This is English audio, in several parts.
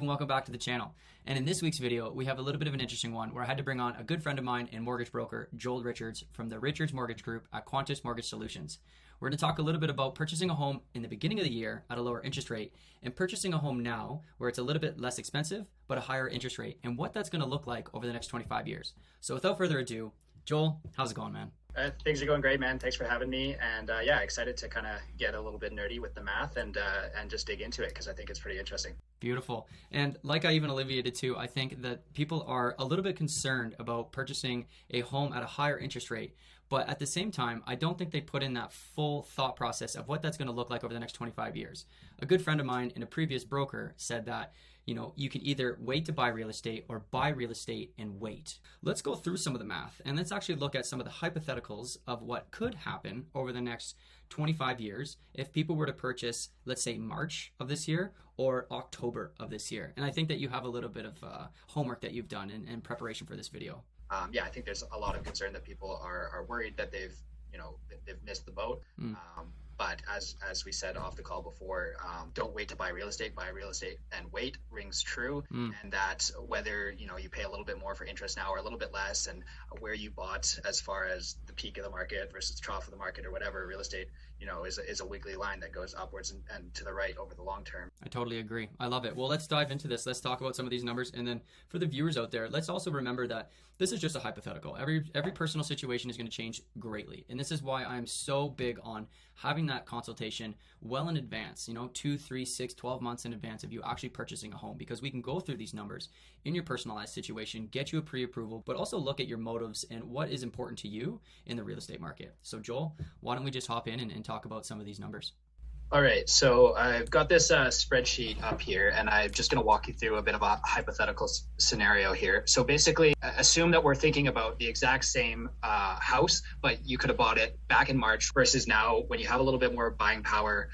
And welcome back to the channel. And in this week's video, we have a little bit of an interesting one where I had to bring on a good friend of mine and mortgage broker, Joel Richards from the Richards Mortgage Group at Qantas Mortgage Solutions. We're going to talk a little bit about purchasing a home in the beginning of the year at a lower interest rate and purchasing a home now where it's a little bit less expensive but a higher interest rate and what that's going to look like over the next 25 years. So without further ado, Joel, how's it going, man? Things are going great, man. Thanks for having me. And yeah, excited to kind of get a little bit nerdy with the math and just dig into it because I think it's pretty interesting. Beautiful. And like I even alleviated too, I think that people are a little bit concerned about purchasing a home at a higher interest rate. But at the same time, I don't think they put in that full thought process of what that's going to look like over the next 25 years. A good friend of mine and a previous broker said that, you can either wait to buy real estate or buy real estate and wait. Let's go through some of the math and let's actually look at some of the hypotheticals of what could happen over the next 25 years if people were to purchase, let's say, March of this year or October of this year. And I think that you have a little bit of homework that you've done in preparation for this video. Yeah, I think there's a lot of concern that people are worried that they've missed the boat. But as we said off the call before, don't wait to buy real estate and wait rings true. And that whether, you pay a little bit more for interest now or a little bit less, and where you bought as far as the peak of the market versus the trough of the market or whatever, real estate, is a wiggly line that goes upwards and to the right over the long term. I totally agree. I love it. Well, let's dive into this. Let's talk about some of these numbers. And then for the viewers out there, let's also remember that this is just a hypothetical. Every personal situation is going to change greatly. And this is why I'm so big on having that consultation well in advance, 2, 3, 6, 12 months in advance of you actually purchasing a home, because we can go through these numbers in your personalized situation, get you a pre-approval, but also look at your motives and what is important to you in the real estate market. So Joel, why don't we just hop in and talk about some of these numbers? All right, so I've got this spreadsheet up here, and I'm just going to walk you through a bit of a hypothetical scenario here. So basically, assume that we're thinking about the exact same house, but you could have bought it back in March versus now when you have a little bit more buying power.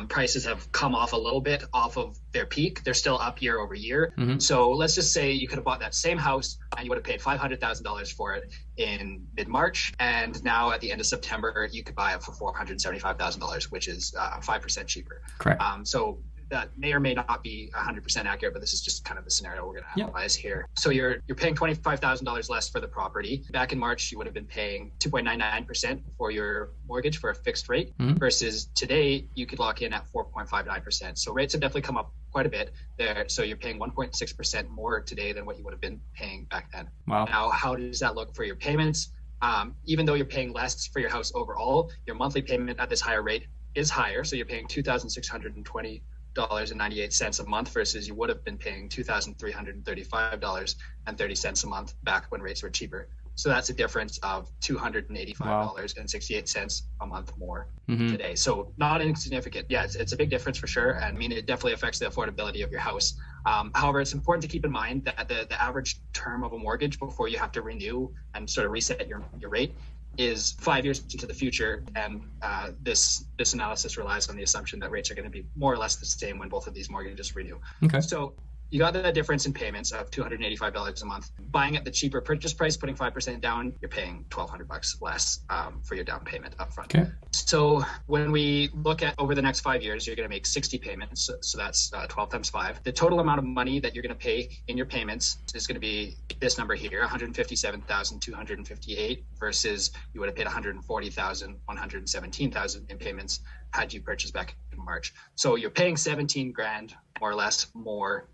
Prices have come off a little bit off of their peak. They're still up year over year. So let's just say you could have bought that same house and you would have paid $500,000 for it in mid-March. And now at the end of September, you could buy it for $475,000, which is 5% cheaper. Correct. So that may or may not be 100% accurate, but this is just kind of the scenario we're going to analyze here. So you're paying $25,000 less for the property. Back in March, you would have been paying 2.99% for your mortgage for a fixed rate, versus today you could lock in at 4.59%. So rates have definitely come up quite a bit there. So you're paying 1.6% more today than what you would have been paying back then. Wow. Now, how does that look for your payments? Even though you're paying less for your house overall, your monthly payment at this higher rate is higher. So you're paying $2,620.98 a month versus you would have been paying $2,335.30 a month back when rates were cheaper. So that's a difference of $285.68 a month more today. So not insignificant. Yeah, it's a big difference for sure. And I mean, it definitely affects the affordability of your house. However, it's important to keep in mind that the average term of a mortgage before you have to renew and sort of reset your rate is 5 years into the future, and this analysis relies on the assumption that rates are going to be more or less the same when both of these mortgages renew. Okay. So you got the difference in payments of $285 a month. Buying at the cheaper purchase price, putting 5% down, you're paying $1,200 less for your down payment up front. Okay. So when we look at over the next 5 years, you're going to make 60 payments. So that's 12 times 5. The total amount of money that you're going to pay in your payments is going to be this number here, $157,258, versus you would have paid $140,117 in payments had you purchased back in March. So you're paying 17 grand more or less more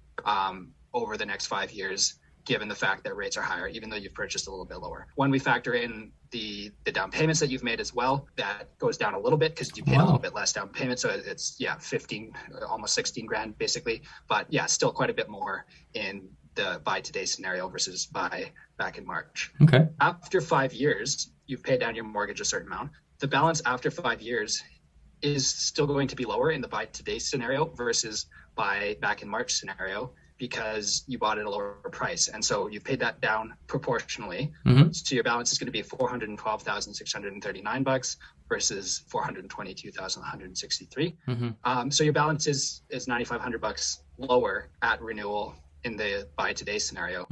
over the next 5 years, given the fact that rates are higher, even though you've purchased a little bit lower. When we factor in the down payments that you've made as well, that goes down a little bit because you paid a little bit less down payment. So it's 15, almost 16 grand basically. But yeah, still quite a bit more in the buy today scenario versus buy back in March. Okay. After 5 years, you've paid down your mortgage a certain amount. The balance after 5 years is still going to be lower in the buy today scenario versus buy back in March scenario, because you bought at a lower price. And so you've paid that down proportionally. So your balance is going to be $412,639 versus $422,163. So your balance is $9,500 lower at renewal in the buy today scenario.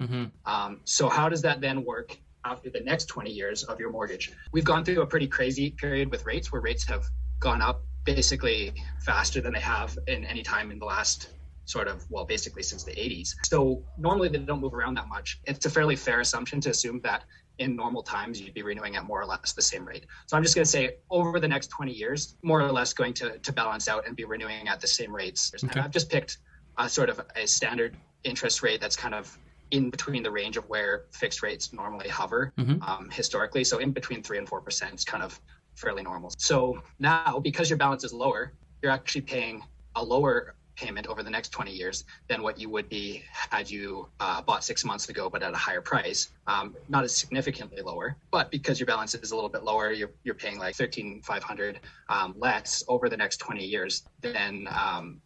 So how does that then work after the next 20 years of your mortgage? We've gone through a pretty crazy period with rates where rates have gone up basically faster than they have in any time in the last sort of, well, basically since the 80s. So normally they don't move around that much. It's a fairly fair assumption to assume that in normal times, you'd be renewing at more or less the same rate. So I'm just going to say over the next 20 years, more or less going to balance out and be renewing at the same rates. Okay. And I've just picked a sort of a standard interest rate that's kind of in between the range of where fixed rates normally hover historically. So in between 3 and 4% is kind of fairly normal. So now, because your balance is lower, you're actually paying a lower payment over the next 20 years than what you would be had you bought 6 months ago, but at a higher price. Not as significantly lower, but because your balance is a little bit lower, you're paying like $13,500 less over the next 20 years than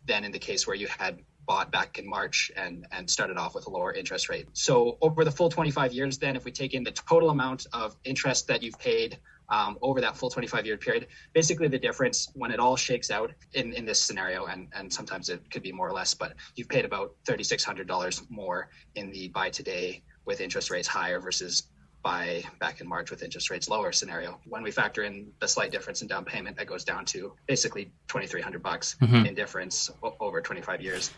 in the case where you had bought back in March and started off with a lower interest rate. So over the full 25 years, then if we take in the total amount of interest that you've paid over that full 25-year period, basically the difference when it all shakes out in this scenario, and sometimes it could be more or less, but you've paid about $3,600 more in the buy today with interest rates higher versus buy back in March with interest rates lower scenario. When we factor in the slight difference in down payment, that goes down to basically $2,300 in difference over 25 years.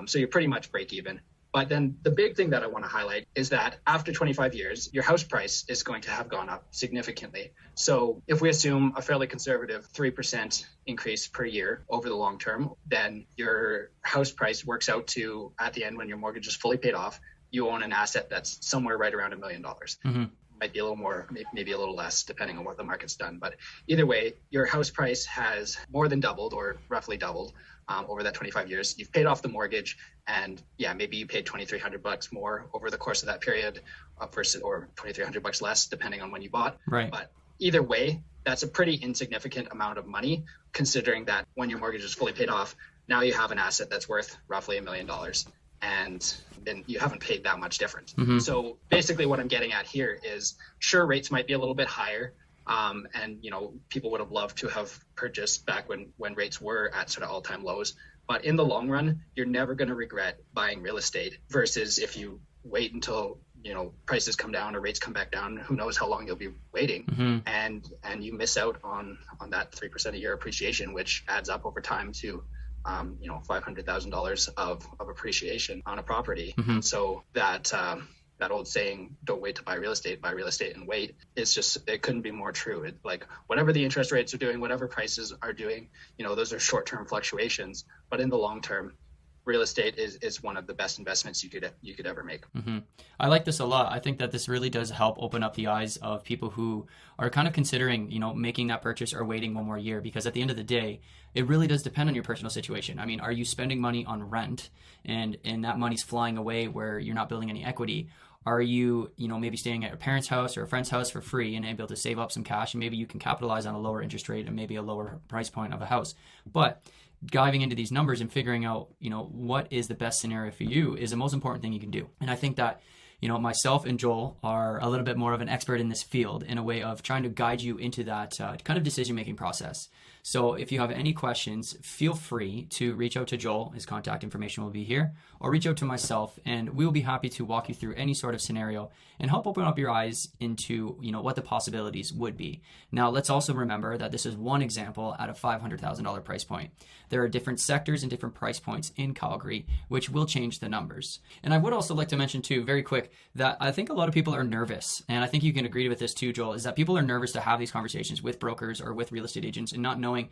So you're pretty much break even. But then the big thing that I want to highlight is that after 25 years, your house price is going to have gone up significantly. So if we assume a fairly conservative 3% increase per year over the long term, then your house price works out to, at the end when your mortgage is fully paid off, you own an asset that's somewhere right around $1 million. Might be a little more, maybe a little less, depending on what the market's done. But either way, your house price has more than doubled or roughly doubled over that 25 years. You've paid off the mortgage, and yeah, maybe you paid $2,300 more over the course of that period, versus, or $2,300 less, depending on when you bought. Right. But either way, that's a pretty insignificant amount of money, considering that when your mortgage is fully paid off, now you have an asset that's worth roughly $1 million. And then you haven't paid that much difference. So basically what I'm getting at here is, sure, rates might be a little bit higher. And, people would have loved to have purchased back when rates were at sort of all-time lows. But in the long run, you're never going to regret buying real estate versus if you wait until, prices come down or rates come back down, who knows how long you'll be waiting. And you miss out on that 3% a year appreciation, which adds up over time to $500,000 of appreciation on a property. So that old saying, don't wait to buy real estate and wait, it's just, it couldn't be more true. It, like, whatever the interest rates are doing, whatever prices are doing, those are short-term fluctuations, but in the long term, real estate is one of the best investments you could ever make. I like this a lot. I think that this really does help open up the eyes of people who are kind of considering, making that purchase or waiting one more year, because at the end of the day, it really does depend on your personal situation. I mean, are you spending money on rent and that money's flying away where you're not building any equity? Are you, maybe staying at a parent's house or a friend's house for free and able to save up some cash, and maybe you can capitalize on a lower interest rate and maybe a lower price point of a house? But diving into these numbers and figuring out, what is the best scenario for you is the most important thing you can do. And I think that, myself and Joel are a little bit more of an expert in this field in a way of trying to guide you into that kind of decision-making process. So if you have any questions, feel free to reach out to Joel. His contact information will be here, or reach out to myself, and we'll be happy to walk you through any sort of scenario and help open up your eyes into, what the possibilities would be. Now, let's also remember that this is one example at a $500,000 price point. There are different sectors and different price points in Calgary, which will change the numbers. And I would also like to mention too, very quick, that I think a lot of people are nervous, and I think you can agree with this too, Joel, is that people are nervous to have these conversations with brokers or with real estate agents and not knowing,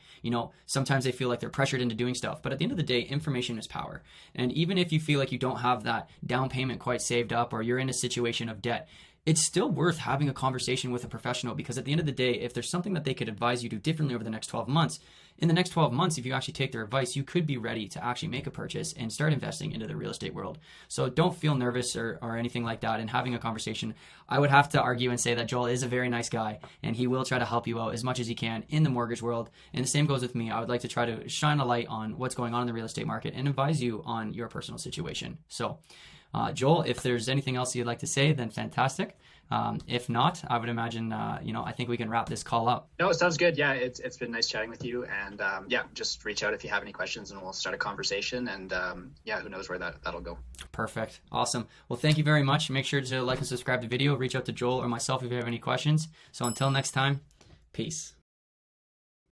sometimes they feel like they're pressured into doing stuff. But at the end of the day, information is power. And even if you feel like you don't have that down payment quite saved up, or you're in a situation of debt, it's still worth having a conversation with a professional, because at the end of the day, if there's something that they could advise you to differently over the next 12 months, in the next 12 months, if you actually take their advice, you could be ready to actually make a purchase and start investing into the real estate world. So don't feel nervous or anything like that in having a conversation. I would have to argue and say that Joel is a very nice guy, and he will try to help you out as much as he can in the mortgage world. And the same goes with me. I would like to try to shine a light on what's going on in the real estate market and advise you on your personal situation. So Joel, if there's anything else you'd like to say, then fantastic. If not, I would imagine, I think we can wrap this call up. No, it sounds good. Yeah, it's been nice chatting with you. And just reach out if you have any questions, and we'll start a conversation. And who knows where that'll go. Perfect. Awesome. Well, thank you very much. Make sure to like and subscribe to the video. Reach out to Joel or myself if you have any questions. So until next time, peace.